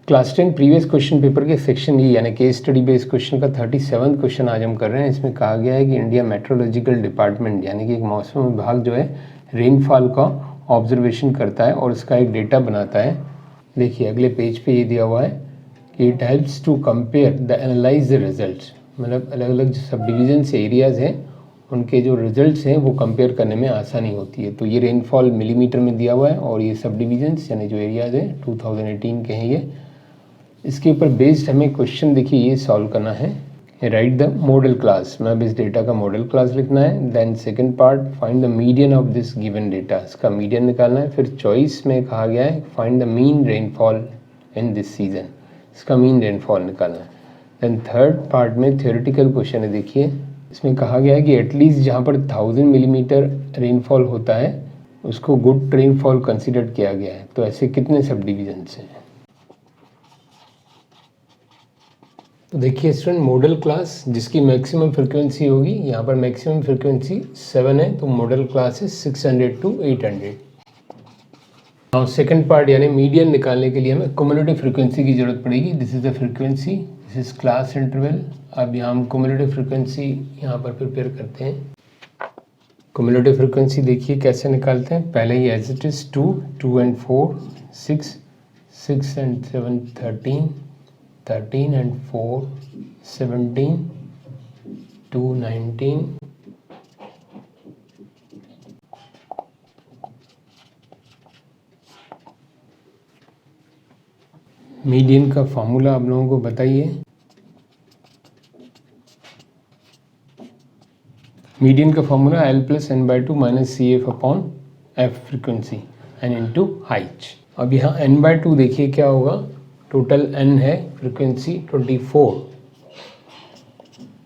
Class 10 previous question paper के section E यानी case study based question का 37वां question आज हम कर रहे हैं। इसमें कहा गया है कि इंडिया मेट्रोलॉजिकल डिपार्टमेंट यानी कि एक मौसम विभाग जो है रेनफॉल का ऑब्जर्वेशन करता है और उसका एक डेटा बनाता है। देखिए अगले पेज पे ये दिया हुआ है कि it helps to compare the analyse the results, मतलब अलग अलग जो सब डिवीजन से एरियाज़ हैं उनके जो रिजल्ट्स हैं वो कंपेयर करने में आसानी होती है। तो ये रेनफॉल मिलीमीटर में दिया हुआ है और ये सब डिवीजन्स यानी जो एरियाज़ हैं 2018 के हैं ये। इसके ऊपर बेस्ड हमें क्वेश्चन देखिए ये सॉल्व करना है। राइट द मॉडल क्लास, मतलब इस डेटा का मॉडल क्लास लिखना है। Then second part find the median of this given data, इसका मीडियन निकालना है। फिर चॉइस में कहा गया है find the mean rainfall in this season, इसका मीन रेनफॉल निकालना है। देन थर्ड पार्ट में थ्योरेटिकल क्वेश्चन है। देखिए इसमें कहा गया है कि एटलीस्ट जहाँ पर 1000 मिलीमीटर रेनफॉल होता है उसको गुड रेनफॉल कंसिडर किया गया है। तो ऐसे कितने सब डिविजन्स हैं? तो देखिए स्टूडेंट मॉडल क्लास जिसकी मैक्सिमम फ्रिक्वेंसी होगी, यहाँ पर मैक्सिमम फ्रिक्वेंसी 7 है तो मॉडल क्लास है 600 to 800। और सेकंड पार्ट यानी मीडियन निकालने के लिए हमें क्युमुलेटिव फ्रिक्वेंसी की जरूरत पड़ेगी। This is the frequency, this is class interval. अब यहाँ हम क्युमुलेटिव फ्रिक्वेंसी यहाँ पर प्रिपेयर करते हैं। क्युमुलेटिव फ्रिक्वेंसी देखिए कैसे निकालते हैं। पहले ही as it is 2 and 4 6 and 7 13 and 4 17 2 19 median का फॉर्मूला आप लोगों को बताइए। मीडियन का formula L + n/2 - CF upon F frequency n into height. अब यहाँ n/2 देखिए क्या होगा, टोटल n है, फ्रिक्वेंसी 24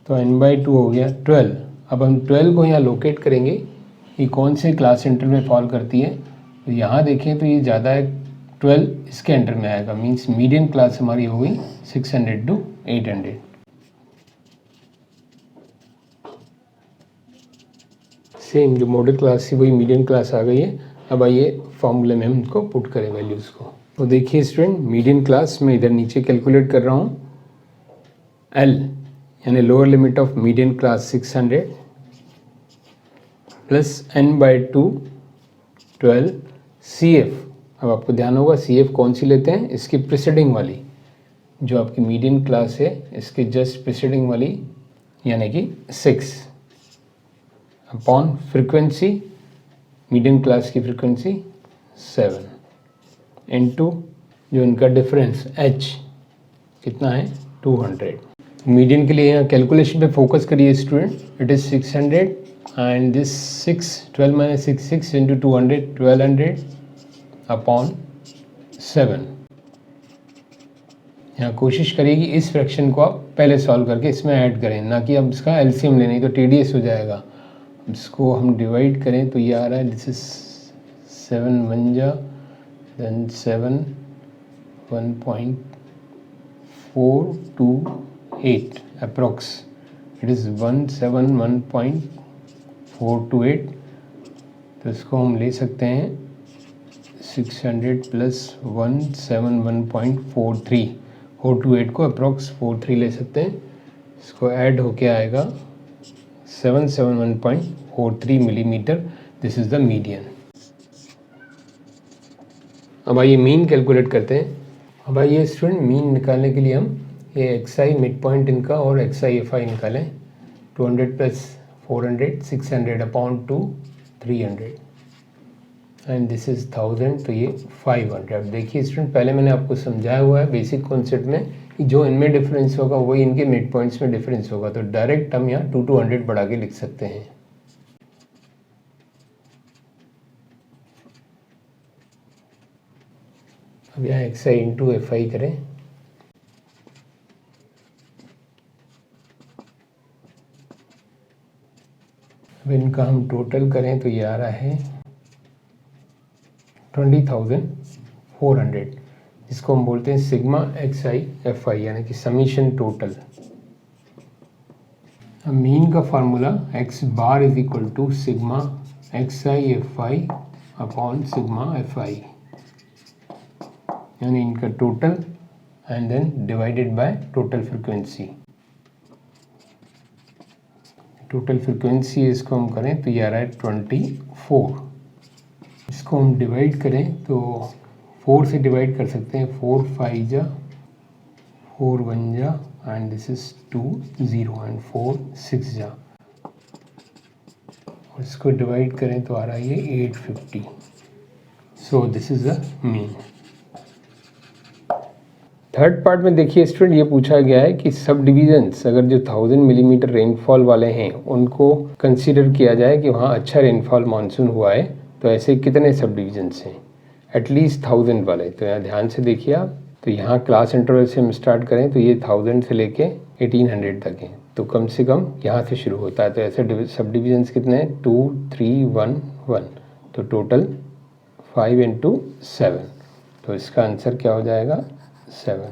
तो n/2 हो गया 12। अब हम 12 को यहाँ लोकेट करेंगे ये कौन से क्लास इंटर में फॉल करती है। तो यहाँ देखें तो ये ज़्यादा है, 12 इसके अंडर में आएगा, मीन्स मीडियम क्लास हमारी हो गई 600 to 800। सेम जो मॉडल क्लास थी वही मीडियम क्लास आ गई है। अब आइए फॉर्मूले में हम इनको पुट करें वैल्यूज़ को। तो देखिए स्टूडेंट मीडियन क्लास में इधर नीचे कैलकुलेट कर रहा हूँ। L यानी lower limit of median class 600 plus n/2 12 CF। अब आपको ध्यान होगा CF कौन सी लेते हैं, इसकी प्रीसीडिंग वाली, जो आपकी मीडियन क्लास है इसके जस्ट प्रीसीडिंग वाली यानी कि 6 अपॉन फ्रिक्वेंसी, मीडियम क्लास की फ्रिक्वेंसी 7 इनटू जो इनका डिफरेंस H कितना है 200। मीडियन के लिए यहाँ कैलकुलेशन पे फोकस करिए student. It is 600 and this 12 - 6 into 200 1200 upon 7। यहाँ कोशिश करिए कि इस फ्रैक्शन को आप पहले सॉल्व करके इसमें ऐड करें, ना कि अब इसका एलसीएम लें, नहीं तो टीडीएस हो जाएगा। इसको हम डिवाइड करें तो ये आ रहा है, दिस इज 7 1 जा देन 7 1.428 अप्रॉक्स, इट इज़ 171.428। तो इसको हम ले सकते हैं 600 प्लस 171.43 को अप्रॉक्स 43 ले सकते हैं। इसको ऐड होके आएगा 771.43 millimetre. This is the median. अब आइए मीन कैलकुलेट करते हैं। अब आइए स्टूडेंट मीन निकालने के लिए हम ये एक्सआई मिड पॉइंट इनका और एक्सआई एफआई निकालें। 200 plus 400 600 upon 2 300 and this is 1000 तो ये 500। अब देखिए स्टूडेंट पहले मैंने आपको समझाया हुआ है बेसिक कॉन्सेप्ट में कि जो इनमें डिफरेंस होगा वही इनके मिड पॉइंट्स में डिफरेंस होगा। तो डायरेक्ट हम यहाँ 2 to 100 बढ़ा के लिख सकते हैं। अब यहाँ x I into F I करें। अब इनका हम टोटल करें तो ये आ रहा है 20,400, जिसको हम बोलते हैं sigma X I F I यानी कि समीशन टोटल। मीन का formula X bar is equal to sigma X I F I upon sigma F I, यानी इनका total and then divided by total frequency. Total frequency इसको हम करें तो ये आ रहा है 24। इसको हम डिवाइड करें तो 4 से डिवाइड कर सकते हैं, 4 5 जा, 4 1 जा, एंड दिस इज 2 0 एंड 4 6 जा। और इसको डिवाइड करें तो आ रहा है ये 850। So this is the mean. Third part में देखिए स्टूडेंट, ये पूछा गया है कि सब डिवीजन्स अगर जो 1000 मिलीमीटर रेनफॉल वाले हैं उनको कंसीडर किया जाए कि वहाँ अच्छा रेनफॉल मानसून हुआ है, तो ऐसे कितने सब डिवीजन्स हैं एटलीस्ट 1000 वाले। तो यहाँ ध्यान से देखिए आप, तो यहाँ क्लास इंटरवल से हम स्टार्ट करें तो ये 1000 से लेके 1800 तक है, तो कम से कम यहाँ से शुरू होता है। तो ऐसे सब डिवीजन्स कितने हैं, 2 3 1 1, तो टोटल 5 × 7, तो इसका आंसर क्या हो जाएगा 7।